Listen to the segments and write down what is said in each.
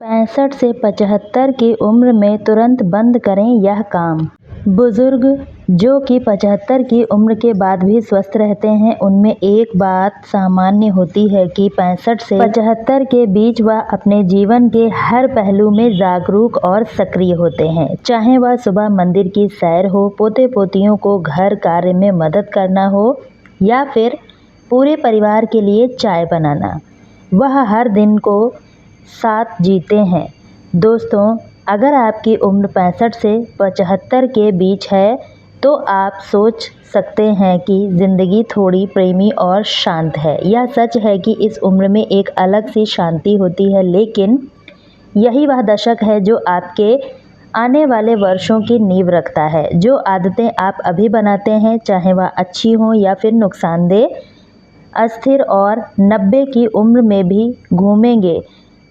65 से 75 की उम्र में तुरंत बंद करें यह काम। बुजुर्ग जो कि 75 की उम्र के बाद भी स्वस्थ रहते हैं, उनमें एक बात सामान्य होती है कि 65 से 75 के बीच वह अपने जीवन के हर पहलू में जागरूक और सक्रिय होते हैं। चाहे वह सुबह मंदिर की सैर हो, पोते पोतियों को घर कार्य में मदद करना हो या फिर पूरे परिवार के लिए चाय बनाना, वह हर दिन को साथ जीते हैं। दोस्तों, अगर आपकी उम्र 65 से 75 के बीच है तो आप सोच सकते हैं कि ज़िंदगी थोड़ी प्रेमी और शांत है। यह सच है कि इस उम्र में एक अलग सी शांति होती है, लेकिन यही वह दशक है जो आपके आने वाले वर्षों की नींव रखता है। जो आदतें आप अभी बनाते हैं, चाहे वह अच्छी हों या फिर नुकसानदेह, अस्थिर और 90 की उम्र में भी घूमेंगे।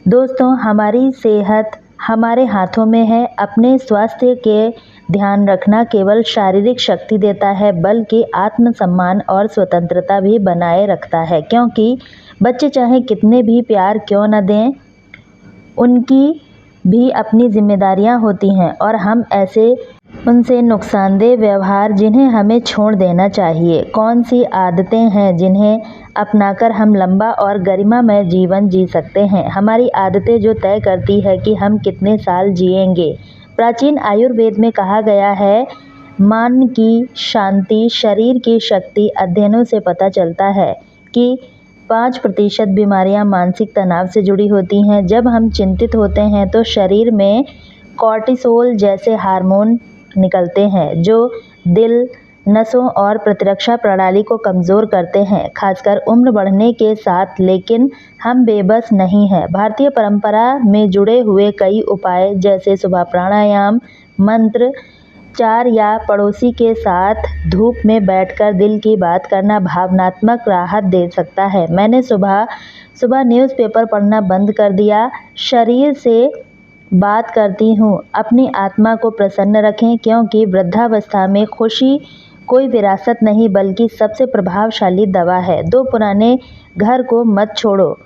दोस्तों, हमारी सेहत हमारे हाथों में है। अपने स्वास्थ्य के ध्यान रखना केवल शारीरिक शक्ति देता है, बल्कि आत्मसम्मान और स्वतंत्रता भी बनाए रखता है। क्योंकि बच्चे चाहे कितने भी प्यार क्यों न दें, उनकी भी अपनी जिम्मेदारियां होती हैं और हम ऐसे उनसे नुकसानदेह व्यवहार जिन्हें हमें छोड़ देना चाहिए। कौन सी आदतें हैं जिन्हें अपनाकर हम लंबा और गरिमामय जीवन जी सकते हैं? हमारी आदतें जो तय करती है कि हम कितने साल जिएंगे। प्राचीन आयुर्वेद में कहा गया है, मन की शांति, शरीर की शक्ति। अध्ययनों से पता चलता है कि 5% बीमारियां मानसिक तनाव से जुड़ी होती हैं। जब हम चिंतित होते हैं तो शरीर में कॉर्टिसोल जैसे हार्मोन निकलते हैं जो दिल, नसों और प्रतिरक्षा प्रणाली को कमज़ोर करते हैं, खासकर उम्र बढ़ने के साथ। लेकिन हम बेबस नहीं हैं। भारतीय परंपरा में जुड़े हुए कई उपाय, जैसे सुबह प्राणायाम, मंत्र चार या पड़ोसी के साथ धूप में बैठकर दिल की बात करना भावनात्मक राहत दे सकता है। मैंने सुबह सुबह न्यूज़पेपर पढ़ना बंद कर दिया। शरीर से बात करती हूँ। अपनी आत्मा को प्रसन्न रखें, क्योंकि वृद्धावस्था में खुशी कोई विरासत नहीं बल्कि सबसे प्रभावशाली दवा है। दो पुराने घर को मत छोड़ो,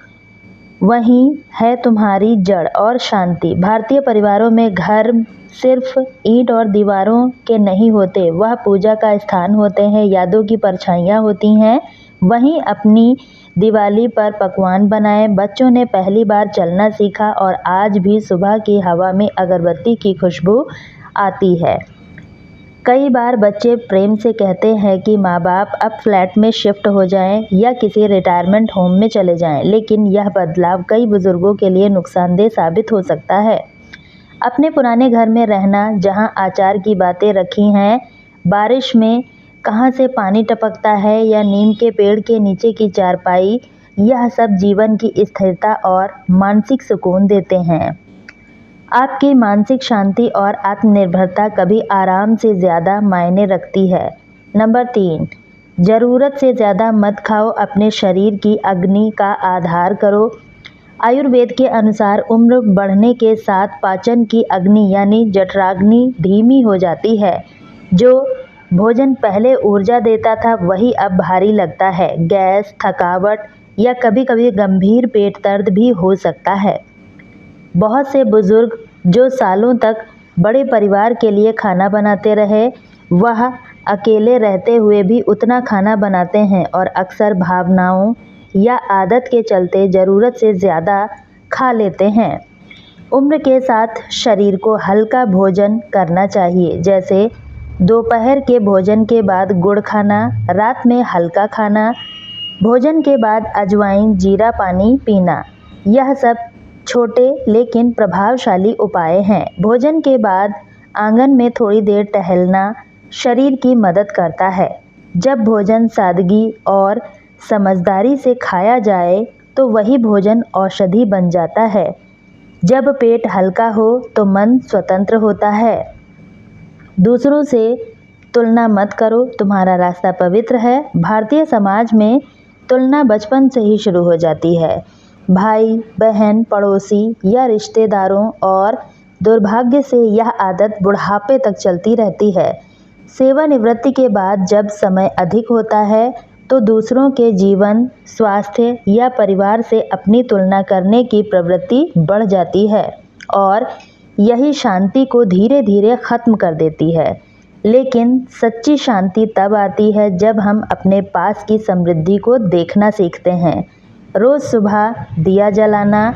वहीं है तुम्हारी जड़ और शांति। भारतीय परिवारों में घर सिर्फ ईंट और दीवारों के नहीं होते, वह पूजा का स्थान होते हैं, यादों की परछाइयाँ होती हैं। वहीं अपनी दिवाली पर पकवान बनाएं। बच्चों ने पहली बार चलना सीखा और आज भी सुबह की हवा में अगरबत्ती की खुशबू आती है। कई बार बच्चे प्रेम से कहते हैं कि माँ बाप अब फ्लैट में शिफ्ट हो जाएं या किसी रिटायरमेंट होम में चले जाएं, लेकिन यह बदलाव कई बुजुर्गों के लिए नुकसानदेह साबित हो सकता है। अपने पुराने घर में रहना, जहां आचार की बातें रखी हैं, बारिश में कहां से पानी टपकता है या नीम के पेड़ के नीचे की चारपाई, यह सब जीवन की स्थिरता और मानसिक सुकून देते हैं। आपकी मानसिक शांति और आत्मनिर्भरता कभी आराम से ज़्यादा मायने रखती है। नंबर 3, ज़रूरत से ज़्यादा मत खाओ। अपने शरीर की अग्नि का आधार करो। आयुर्वेद के अनुसार उम्र बढ़ने के साथ पाचन की अग्नि यानी जठराग्नि धीमी हो जाती है। जो भोजन पहले ऊर्जा देता था, वही अब भारी लगता है। गैस, थकावट या कभी-कभी गंभीर पेट दर्द भी हो सकता है। बहुत से बुजुर्ग जो सालों तक बड़े परिवार के लिए खाना बनाते रहे, वह अकेले रहते हुए भी उतना खाना बनाते हैं और अक्सर भावनाओं या आदत के चलते ज़रूरत से ज़्यादा खा लेते हैं। उम्र के साथ शरीर को हल्का भोजन करना चाहिए, जैसे दोपहर के भोजन के बाद गुड़ खाना, रात में हल्का खाना, भोजन के बाद अजवाइन, जीरा पानी पीना। यह सब छोटे लेकिन प्रभावशाली उपाय हैं। भोजन के बाद आंगन में थोड़ी देर टहलना शरीर की मदद करता है। जब भोजन सादगी और समझदारी से खाया जाए तो वही भोजन औषधि बन जाता है। जब पेट हल्का हो तो मन स्वतंत्र होता है। दूसरों से तुलना मत करो, तुम्हारा रास्ता पवित्र है। भारतीय समाज में तुलना बचपन से ही शुरू हो जाती है। भाई बहन, पड़ोसी या रिश्तेदारों, और दुर्भाग्य से यह आदत बुढ़ापे तक चलती रहती है। सेवानिवृत्ति के बाद जब समय अधिक होता है तो दूसरों के जीवन, स्वास्थ्य या परिवार से अपनी तुलना करने की प्रवृत्ति बढ़ जाती है और यही शांति को धीरे धीरे खत्म कर देती है। लेकिन सच्ची शांति तब आती है जब हम अपने पास की समृद्धि को देखना सीखते हैं। रोज सुबह दिया जलाना,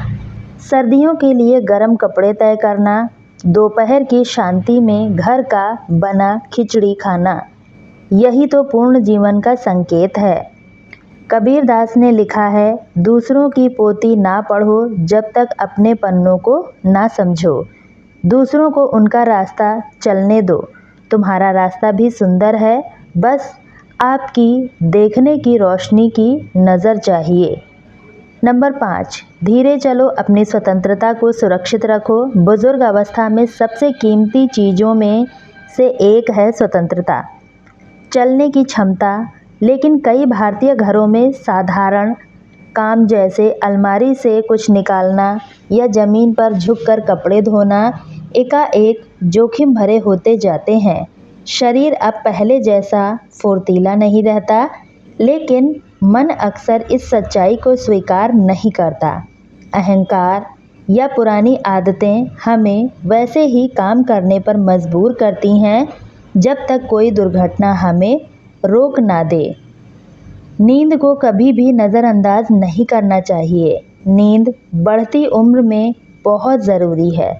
सर्दियों के लिए गर्म कपड़े तय करना, दोपहर की शांति में घर का बना खिचड़ी खाना, यही तो पूर्ण जीवन का संकेत है। कबीरदास ने लिखा है, दूसरों की पोथी ना पढ़ो जब तक अपने पन्नों को ना समझो। दूसरों को उनका रास्ता चलने दो, तुम्हारा रास्ता भी सुंदर है, बस आपकी देखने की रोशनी की नज़र चाहिए। नंबर 5, धीरे चलो, अपनी स्वतंत्रता को सुरक्षित रखो। बुजुर्ग अवस्था में सबसे कीमती चीज़ों में से एक है स्वतंत्रता, चलने की क्षमता। लेकिन कई भारतीय घरों में साधारण काम जैसे अलमारी से कुछ निकालना या ज़मीन पर झुककर कपड़े धोना एकाएक जोखिम भरे होते जाते हैं। शरीर अब पहले जैसा फुर्तीला नहीं रहता, लेकिन मन अक्सर इस सच्चाई को स्वीकार नहीं करता। अहंकार या पुरानी आदतें हमें वैसे ही काम करने पर मजबूर करती हैं जब तक कोई दुर्घटना हमें रोक ना दे। नींद को कभी भी नज़रअंदाज नहीं करना चाहिए। नींद बढ़ती उम्र में बहुत ज़रूरी है।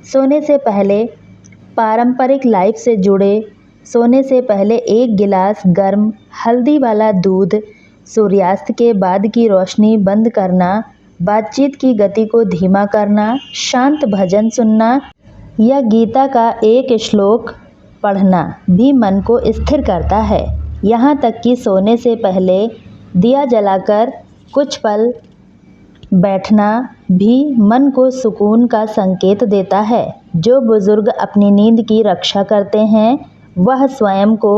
सोने से पहले पारंपरिक लाइफ से जुड़े सोने से पहले एक गिलास गर्म हल्दी वाला दूध, सूर्यास्त के बाद की रोशनी बंद करना, बातचीत की गति को धीमा करना, शांत भजन सुनना या गीता का एक श्लोक पढ़ना भी मन को स्थिर करता है। यहाँ तक कि सोने से पहले दिया जलाकर कुछ पल बैठना भी मन को सुकून का संकेत देता है। जो बुजुर्ग अपनी नींद की रक्षा करते हैं वह स्वयं को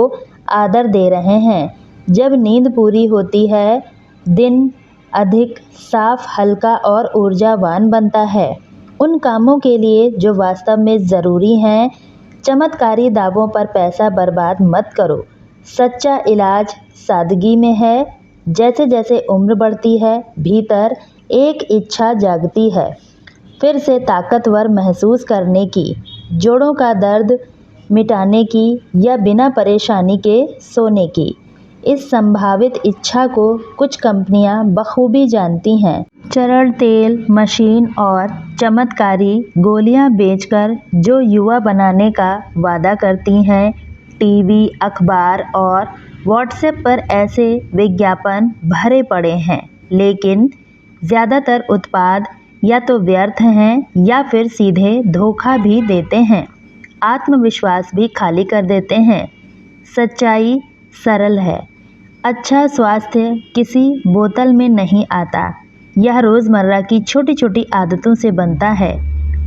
आदर दे रहे हैं। जब नींद पूरी होती है, दिन अधिक साफ, हल्का और ऊर्जावान बनता है। उन कामों के लिए जो वास्तव में ज़रूरी हैं। चमत्कारी दावों पर पैसा बर्बाद मत करो। सच्चा इलाज सादगी में है। जैसे जैसे उम्र बढ़ती है, भीतर एक इच्छा जागती है, फिर से ताकतवर महसूस करने की, जोड़ों का दर्द मिटाने की या बिना परेशानी के सोने की। इस संभावित इच्छा को कुछ कंपनियां बखूबी जानती हैं। चरण तेल, मशीन और चमत्कारी गोलियां बेचकर जो युवा बनाने का वादा करती हैं। टीवी, अखबार और व्हाट्सएप पर ऐसे विज्ञापन भरे पड़े हैं, लेकिन ज़्यादातर उत्पाद या तो व्यर्थ हैं या फिर सीधे धोखा भी देते हैं, आत्मविश्वास भी खाली कर देते हैं। सच्चाई सरल है। अच्छा स्वास्थ्य किसी बोतल में नहीं आता, यह रोज़मर्रा की छोटी छोटी आदतों से बनता है।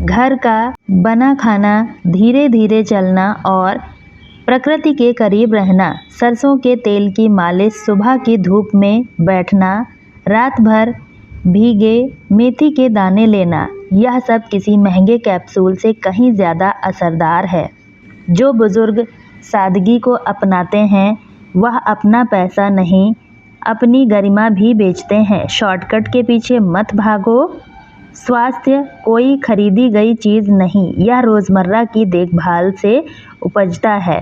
घर का बना खाना, धीरे धीरे चलना और प्रकृति के करीब रहना, सरसों के तेल की मालिश, सुबह की धूप में बैठना, रात भर भीगे मेथी के दाने लेना, यह सब किसी महंगे कैप्सूल से कहीं ज़्यादा असरदार है। जो बुजुर्ग सादगी को अपनाते हैं वह अपना पैसा नहीं, अपनी गरिमा भी बेचते हैं। शॉर्टकट के पीछे मत भागो। स्वास्थ्य कोई खरीदी गई चीज़ नहीं, यह रोज़मर्रा की देखभाल से उपजता है।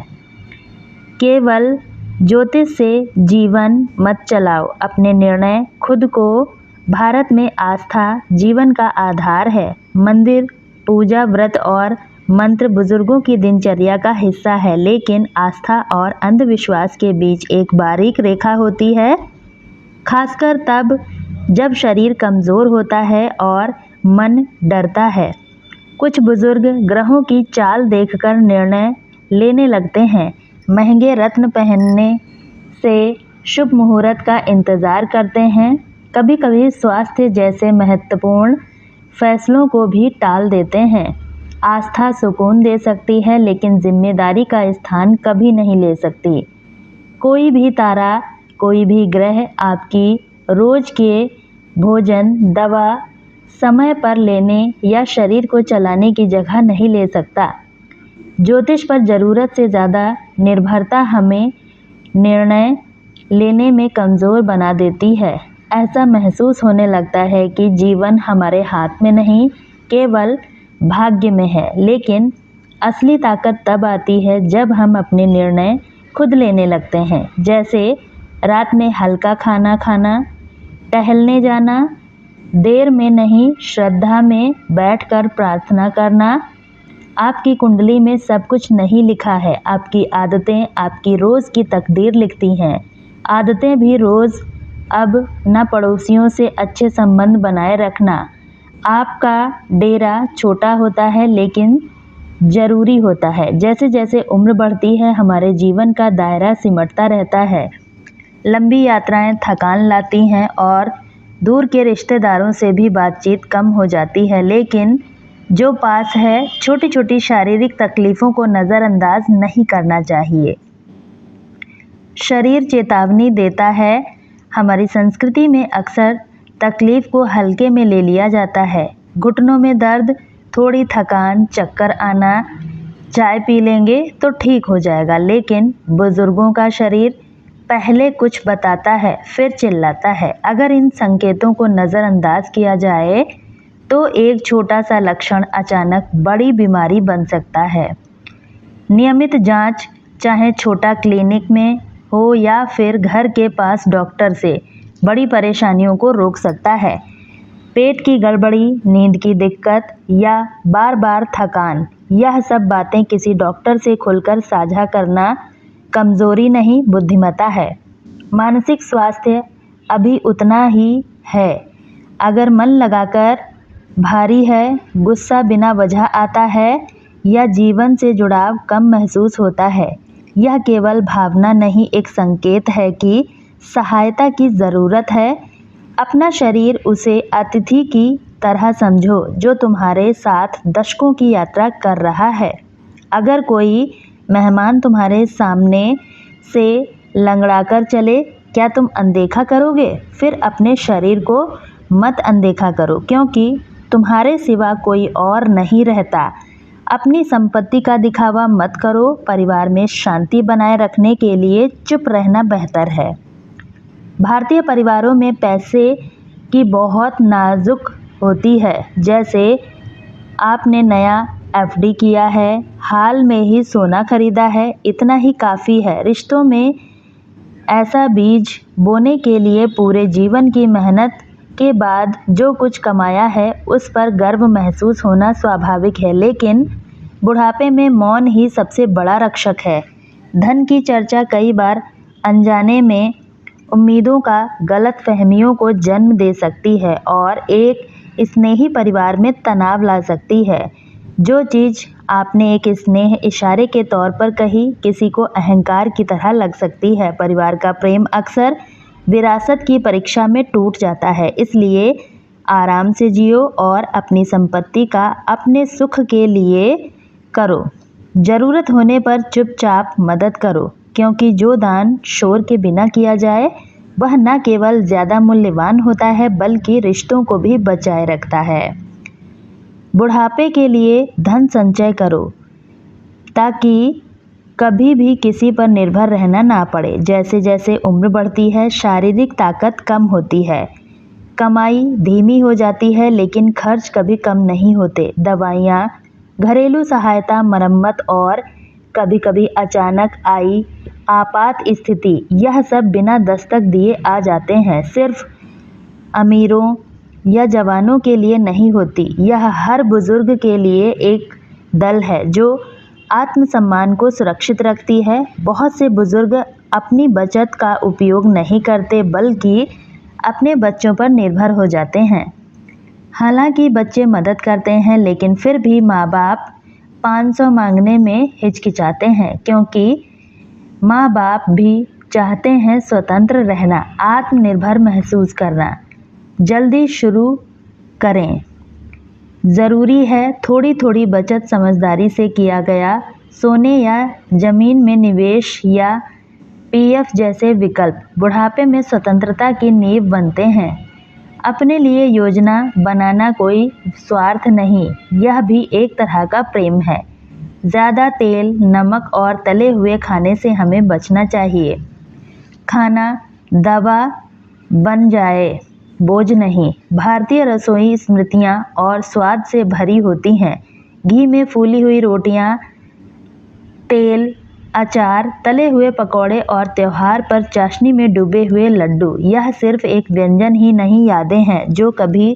केवल ज्योतिष से जीवन मत चलाओ। अपने निर्णय खुद को। भारत में आस्था जीवन का आधार है। मंदिर, पूजा, व्रत और मंत्र बुजुर्गों की दिनचर्या का हिस्सा है, लेकिन आस्था और अंधविश्वास के बीच एक बारीक रेखा होती है, खासकर तब जब शरीर कमज़ोर होता है और मन डरता है। कुछ बुजुर्ग ग्रहों की चाल देखकर निर्णय लेने लगते हैं। महंगे रत्न पहनने से शुभ मुहूर्त का इंतज़ार करते हैं। कभी कभी स्वास्थ्य जैसे महत्वपूर्ण फैसलों को भी टाल देते हैं। आस्था सुकून दे सकती है, लेकिन जिम्मेदारी का स्थान कभी नहीं ले सकती। कोई भी तारा, कोई भी ग्रह आपकी रोज के भोजन, दवा समय पर लेने या शरीर को चलाने की जगह नहीं ले सकता। ज्योतिष पर ज़रूरत से ज़्यादा निर्भरता हमें निर्णय लेने में कमज़ोर बना देती है। ऐसा महसूस होने लगता है कि जीवन हमारे हाथ में नहीं, केवल भाग्य में है। लेकिन असली ताकत तब आती है जब हम अपने निर्णय खुद लेने लगते हैं, जैसे रात में हल्का खाना खाना, टहलने जाना, देर में नहीं श्रद्धा में बैठकर प्रार्थना करना। आपकी कुंडली में सब कुछ नहीं लिखा है, आपकी आदतें आपकी रोज़ की तकदीर लिखती हैं। आदतें भी रोज़ अब न पड़ोसियों से अच्छे संबंध बनाए रखना। आपका डेरा छोटा होता है लेकिन ज़रूरी होता है। जैसे जैसे उम्र बढ़ती है हमारे जीवन का दायरा सिमटता रहता है। लंबी यात्राएं थकान लाती हैं और दूर के रिश्तेदारों से भी बातचीत कम हो जाती है, लेकिन जो पास है, छोटी छोटी शारीरिक तकलीफ़ों को नज़रअंदाज नहीं करना चाहिए। शरीर चेतावनी देता है। हमारी संस्कृति में अक्सर तकलीफ़ को हल्के में ले लिया जाता है। घुटनों में दर्द, थोड़ी थकान, चक्कर आना, चाय पी लेंगे तो ठीक हो जाएगा, लेकिन बुज़ुर्गों का शरीर पहले कुछ बताता है फिर चिल्लाता है। अगर इन संकेतों को नज़रअंदाज किया जाए तो एक छोटा सा लक्षण अचानक बड़ी बीमारी बन सकता है। नियमित जांच, चाहे छोटा क्लिनिक में हो या फिर घर के पास डॉक्टर से, बड़ी परेशानियों को रोक सकता है। पेट की गड़बड़ी, नींद की दिक्कत या बार बार थकान, यह सब बातें किसी डॉक्टर से खुलकर साझा करना कमज़ोरी नहीं, बुद्धिमत्ता है। मानसिक स्वास्थ्य अभी उतना ही है। अगर मन लगाकर भारी है, गुस्सा बिना वजह आता है या जीवन से जुड़ाव कम महसूस होता है, यह केवल भावना नहीं, एक संकेत है कि सहायता की ज़रूरत है। अपना शरीर उसे अतिथि की तरह समझो जो तुम्हारे साथ दशकों की यात्रा कर रहा है। अगर कोई मेहमान तुम्हारे सामने से लंगड़ाकर चले, क्या तुम अनदेखा करोगे? फिर अपने शरीर को मत अनदेखा करो, क्योंकि तुम्हारे सिवा कोई और नहीं रहता। अपनी संपत्ति का दिखावा मत करो। परिवार में शांति बनाए रखने के लिए चुप रहना बेहतर है। भारतीय परिवारों में पैसे की बहुत नाजुक होती है। जैसे आपने नया एफडी किया है, हाल में ही सोना खरीदा है, इतना ही काफ़ी है। रिश्तों में ऐसा बीज बोने के लिए पूरे जीवन की मेहनत के बाद जो कुछ कमाया है उस पर गर्व महसूस होना स्वाभाविक है, लेकिन बुढ़ापे में मौन ही सबसे बड़ा रक्षक है। धन की चर्चा कई बार अनजाने में उम्मीदों का गलतफहमियों को जन्म दे सकती है और एक स्नेही परिवार में तनाव ला सकती है। जो चीज़ आपने एक स्नेह इशारे के तौर पर कही, किसी को अहंकार की तरह लग सकती है। परिवार का प्रेम अक्सर विरासत की परीक्षा में टूट जाता है। इसलिए आराम से जियो और अपनी संपत्ति का अपने सुख के लिए करो। ज़रूरत होने पर चुपचाप मदद करो, क्योंकि जो दान शोर के बिना किया जाए वह न केवल ज़्यादा मूल्यवान होता है बल्कि रिश्तों को भी बचाए रखता है। बुढ़ापे के लिए धन संचय करो ताकि कभी भी किसी पर निर्भर रहना ना पड़े। जैसे जैसे उम्र बढ़ती है शारीरिक ताकत कम होती है, कमाई धीमी हो जाती है, लेकिन खर्च कभी कम नहीं होते। दवाइयाँ, घरेलू सहायता, मरम्मत और कभी कभी अचानक आई आपात स्थिति, यह सब बिना दस्तक दिए आ जाते हैं। सिर्फ अमीरों या जवानों के लिए नहीं होती, यह हर बुजुर्ग के लिए एक दल है जो आत्मसम्मान को सुरक्षित रखती है। बहुत से बुजुर्ग अपनी बचत का उपयोग नहीं करते बल्कि अपने बच्चों पर निर्भर हो जाते हैं। हालांकि बच्चे मदद करते हैं, लेकिन फिर भी माँ बाप 500 मांगने में हिचकिचाते हैं, क्योंकि माँ बाप भी चाहते हैं स्वतंत्र रहना, आत्मनिर्भर महसूस करना। जल्दी शुरू करें। ज़रूरी है थोड़ी थोड़ी बचत समझदारी से किया गया। सोने या ज़मीन में निवेश या पीएफ जैसे विकल्प बुढ़ापे में स्वतंत्रता की नींव बनते हैं। अपने लिए योजना बनाना कोई स्वार्थ नहीं, यह भी एक तरह का प्रेम है। ज़्यादा तेल, नमक और तले हुए खाने से हमें बचना चाहिए। खाना दवा बन जाए, बोझ नहीं। भारतीय रसोई स्मृतियाँ और स्वाद से भरी होती हैं। घी में फूली हुई रोटियाँ, तेल, अचार, तले हुए पकौड़े और त्योहार पर चाशनी में डूबे हुए लड्डू, यह सिर्फ एक व्यंजन ही नहीं, यादें हैं जो कभी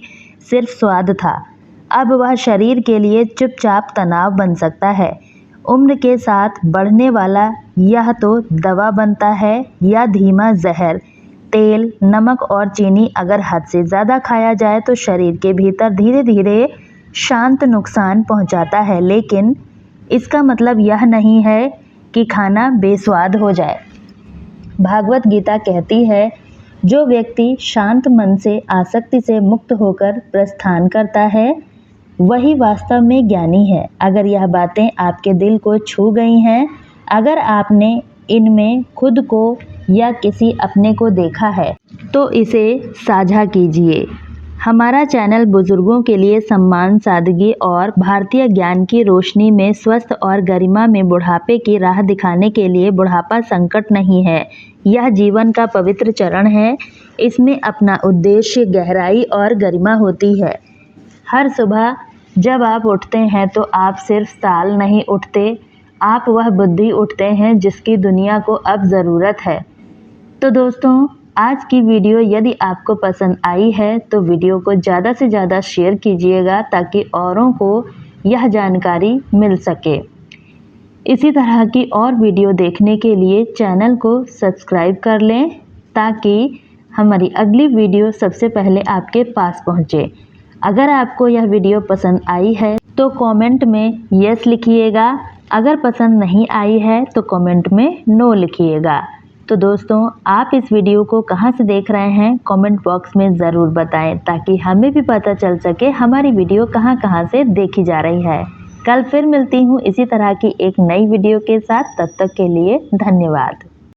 सिर्फ स्वाद था, अब वह शरीर के लिए चुपचाप तनाव बन सकता है। उम्र के साथ बढ़ने वाला यह तो दवा बनता है या धीमा जहर। तेल, नमक और चीनी अगर हद से ज़्यादा खाया जाए तो शरीर के भीतर धीरे धीरे शांत नुकसान पहुंचाता है, लेकिन इसका मतलब यह नहीं है कि खाना बेस्वाद हो जाए। भागवत गीता कहती है, जो व्यक्ति शांत मन से आसक्ति से मुक्त होकर प्रस्थान करता है वही वास्तव में ज्ञानी है। अगर यह बातें आपके दिल को छू गई हैं, अगर आपने इनमें खुद को या किसी अपने को देखा है, तो इसे साझा कीजिए। हमारा चैनल बुजुर्गों के लिए सम्मान, सादगी और भारतीय ज्ञान की रोशनी में स्वस्थ और गरिमा में बुढ़ापे की राह दिखाने के लिए। बुढ़ापा संकट नहीं है, यह जीवन का पवित्र चरण है। इसमें अपना उद्देश्य, गहराई और गरिमा होती है। हर सुबह जब आप उठते हैं तो आप सिर्फ साल नहीं उठते, आप वह बुद्धि उठते हैं जिसकी दुनिया को अब ज़रूरत है। तो दोस्तों, आज की वीडियो यदि आपको पसंद आई है तो वीडियो को ज़्यादा से ज़्यादा शेयर कीजिएगा ताकि औरों को यह जानकारी मिल सके। इसी तरह की और वीडियो देखने के लिए चैनल को सब्सक्राइब कर लें ताकि हमारी अगली वीडियो सबसे पहले आपके पास पहुंचे। अगर आपको यह वीडियो पसंद आई है तो कमेंट में यस लिखिएगा, अगर पसंद नहीं आई है तो कमेंट में नो लिखिएगा। तो दोस्तों, आप इस वीडियो को कहां से देख रहे हैं कमेंट बॉक्स में ज़रूर बताएं ताकि हमें भी पता चल सके हमारी वीडियो कहां से देखी जा रही है। कल फिर मिलती हूं इसी तरह की एक नई वीडियो के साथ, तब तक के लिए धन्यवाद।